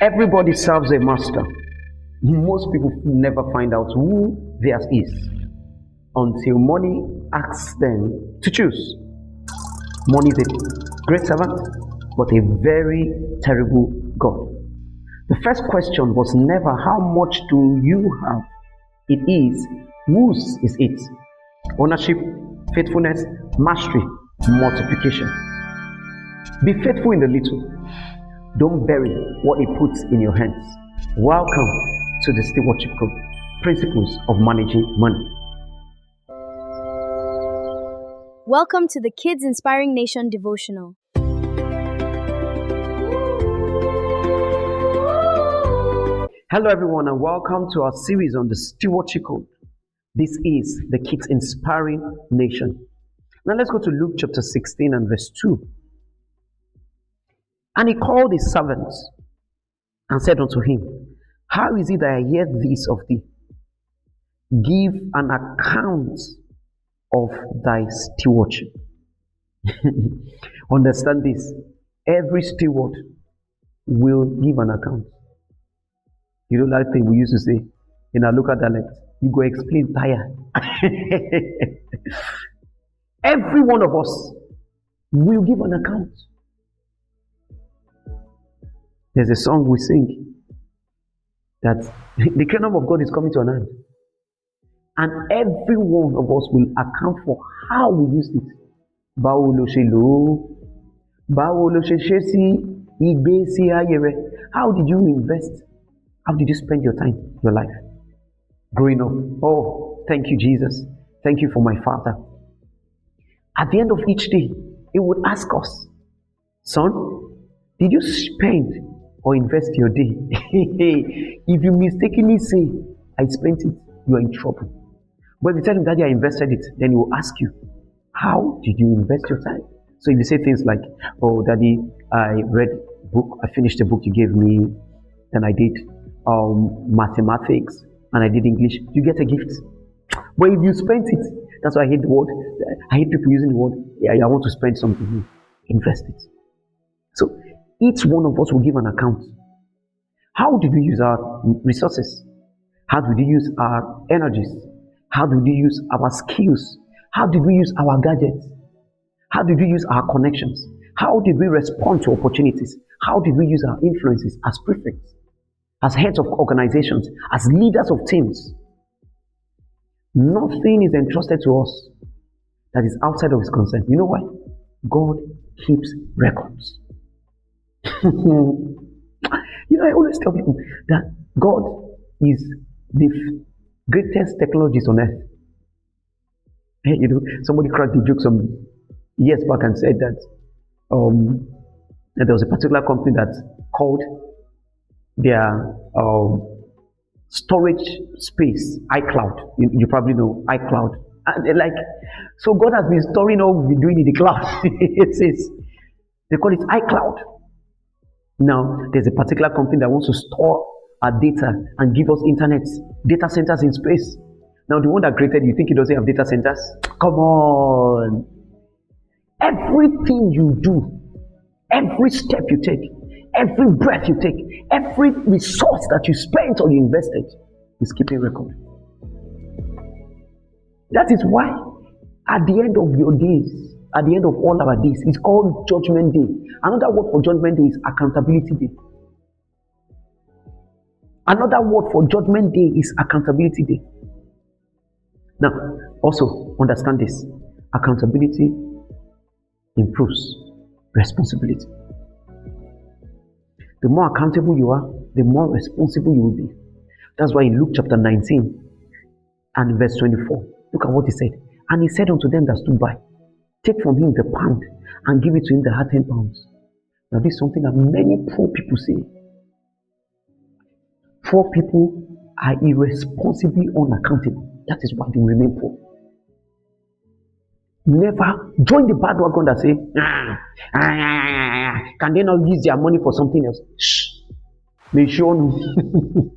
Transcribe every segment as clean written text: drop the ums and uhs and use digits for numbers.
Everybody serves a master. Most people never find out who theirs is until money asks them to choose. Money is a great servant, but a very terrible God. The first question was never how much do you have? It is whose is it? Ownership, faithfulness, mastery, multiplication. Be faithful in the little. Don't bury what He puts in your hands. Welcome to the Stewardship Code, Principles of Managing Money. Welcome to the Kids Inspiring Nation devotional. Hello everyone, and welcome to our series on the Stewardship Code. This is the Kids Inspiring Nation. Now let's go to Luke chapter 16 and verse 2. And he called his servants and said unto him, How is it that I hear this of thee? Give an account of thy stewardship. Understand this. Every steward will give an account. You know that thing we used to say in our local dialect, you go explain tire. Every one of us will give an account. There's a song we sing that the kingdom of God is coming to an end. And every one of us will account for how we used it. Báwo lo ṣe lò ó? Báwo lo ṣe ṣe sí ìgbésí ayé rẹ? How did you invest? How did you spend your time, your life? Growing up. Oh, thank you, Jesus. Thank you for my father. At the end of each day, he would ask us, son, did you spend or invest your day? If you mistakenly say, I spent it, you are in trouble. But if you tell him, Daddy, I invested it, then he will ask you, how did you invest your time? So if you say things like, oh, Daddy, I read a book, I finished the book you gave me, then I did mathematics, and I did English, you get a gift. But if you spent it, that's why I hate the word, I hate people using the word, I want to spend something, invest it. So each one of us will give an account. How did we use our resources? How did we use our energies? How did we use our skills? How did we use our gadgets? How did we use our connections? How did we respond to opportunities? How did we use our influences as prefects, as heads of organizations, as leaders of teams? Nothing is entrusted to us that is outside of His concern. You know why? God keeps records. I always tell people that God is the greatest technologist on earth. Somebody cracked the joke some years back and said that there was a particular company that called their storage space iCloud. You probably know iCloud. And they're like, so God has been storing all we've been doing in the cloud. It says, they call it iCloud. Now, there's a particular company that wants to store our data and give us data centers in space. Now, the one that created, you think he doesn't have data centers? Come on. Everything you do, every step you take, every breath you take, every resource that you spent or you invested is keeping record. That is why at the end of your days, at the end of all our days, it's called Judgment Day. Another word for Judgment Day is Accountability Day. Another word for Judgment Day is Accountability Day. Now, also understand this. Accountability improves responsibility. The more accountable you are, the more responsible you will be. That's why in Luke chapter 19 and verse 24, look at what he said. And he said unto them that stood by, take from him the pound and give it to him that had 10 pounds. Now this is something that many poor people say. Poor people are irresponsibly unaccountable. That is why they remain poor. Never join the bandwagon that say, can they not use their money for something else? Shh. They show you.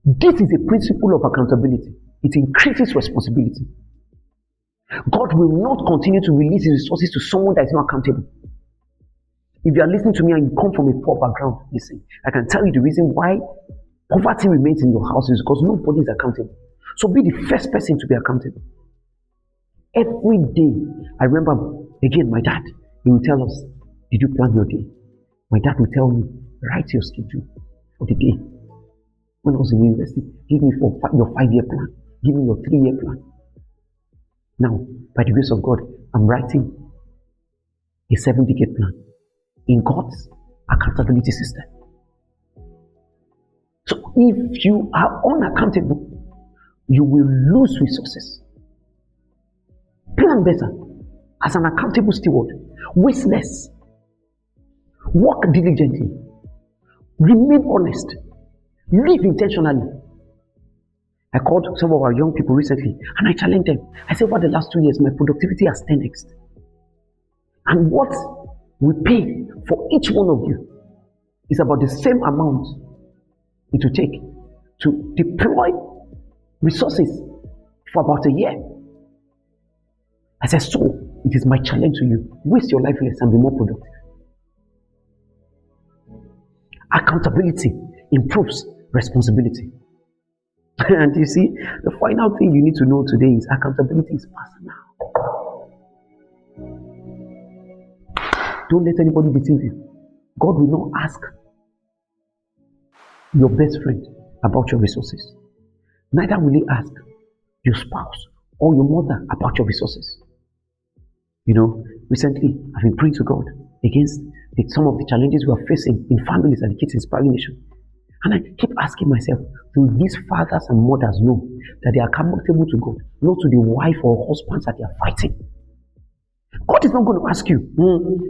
This is a principle of accountability. It increases responsibility. God will not continue to release His resources to someone that is not accountable. If you are listening to me and you come from a poor background, listen, I can tell you the reason why poverty remains in your house is because nobody is accountable. So be the first person to be accountable. Every day, I remember, again, my dad, he will tell us, did you plan your day? My dad will tell me, write your schedule for the day. When I was in university, give me your 5-year plan. Give me your 3-year plan. Now, by the grace of God, I'm writing a 7-decade plan in God's accountability system. So if you are unaccountable, you will lose resources. Plan better as an accountable steward. Waste less. Work diligently. Remain honest. Live intentionally. I called some of our young people recently and I challenged them. I said, over the last 2 years, my productivity has 10x. And what we pay for each one of you is about the same amount it will take to deploy resources for about a year. I said, so it is my challenge to you. Waste your life less and be more productive. Accountability improves responsibility. And you see, the final thing you need to know today is accountability is personal. Don't let anybody deceive you. God will not ask your best friend about your resources. Neither will he ask your spouse or your mother about your resources. You know, recently I've been praying to God against some of the challenges we are facing in families and the Kids Inspiring Nation. And I keep asking myself, do these fathers and mothers know that they are accountable to God, not to the wife or husbands that they are fighting? God is not going to ask you,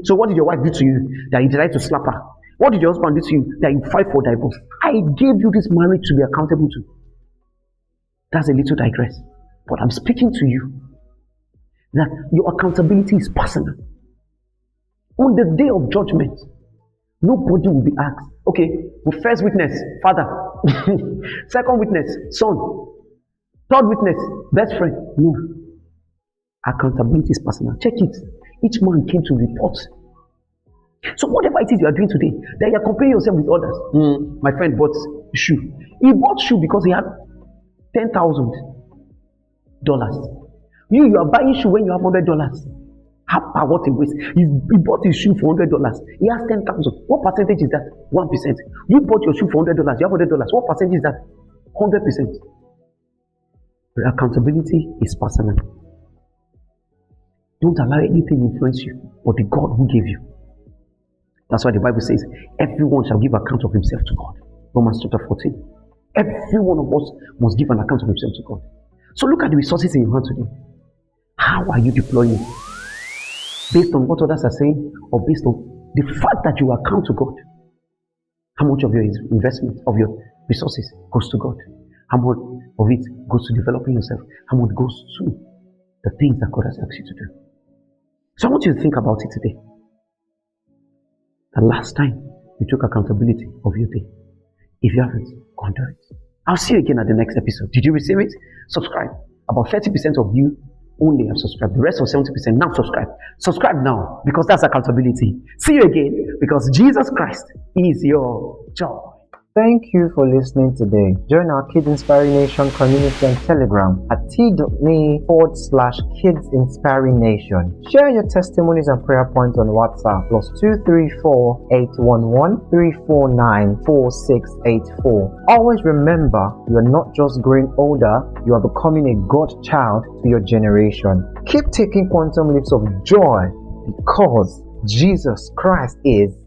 so what did your wife do to you that you decided to slap her? What did your husband do to you that you fight for divorce? I gave you this marriage to be accountable to. That's a little digress. But I'm speaking to you that your accountability is personal. On the day of judgment, nobody will be asked, okay, first witness, father. Second witness, son. Third witness, best friend. No. Accountability is personal. Check it. Each man came to report. So whatever it is you are doing today, that you are comparing yourself with others. My friend bought shoe. He bought shoe because he had $10,000. You are buying shoe when you have $100. What a waste. He bought his shoe for $100. He has 10,000. What percentage is that? 1%. You bought your shoe for $100. You have $100. What percentage is that? 100%. Accountability is personal. Don't allow anything influence you but the God who gave you. That's why the Bible says, everyone shall give account of himself to God. Romans chapter 14. Every one of us must give an account of himself to God. So look at the resources in your hand today. How are you deploying it? Based on what others are saying, or based on the fact that you account to God? How much of your investment, of your resources goes to God? How much of it goes to developing yourself? How much goes to the things that God has asked you to do? So I want you to think about it today. The last time you took accountability of your day. If you haven't, go and do it. I'll see you again at the next episode. Did you receive it? Subscribe. About 30% of you only have subscribed. The rest of 70% now subscribe. Subscribe now because that's accountability. See you again because Jesus Christ is your joy. Thank you for listening today. Join our Kids Inspiring Nation community on Telegram at t.me/Kids Inspiring Nation. Share your testimonies and prayer points on WhatsApp +234 811 349 4684. Always remember, you are not just growing older, you are becoming a God child to your generation. Keep taking quantum leaps of joy because Jesus Christ is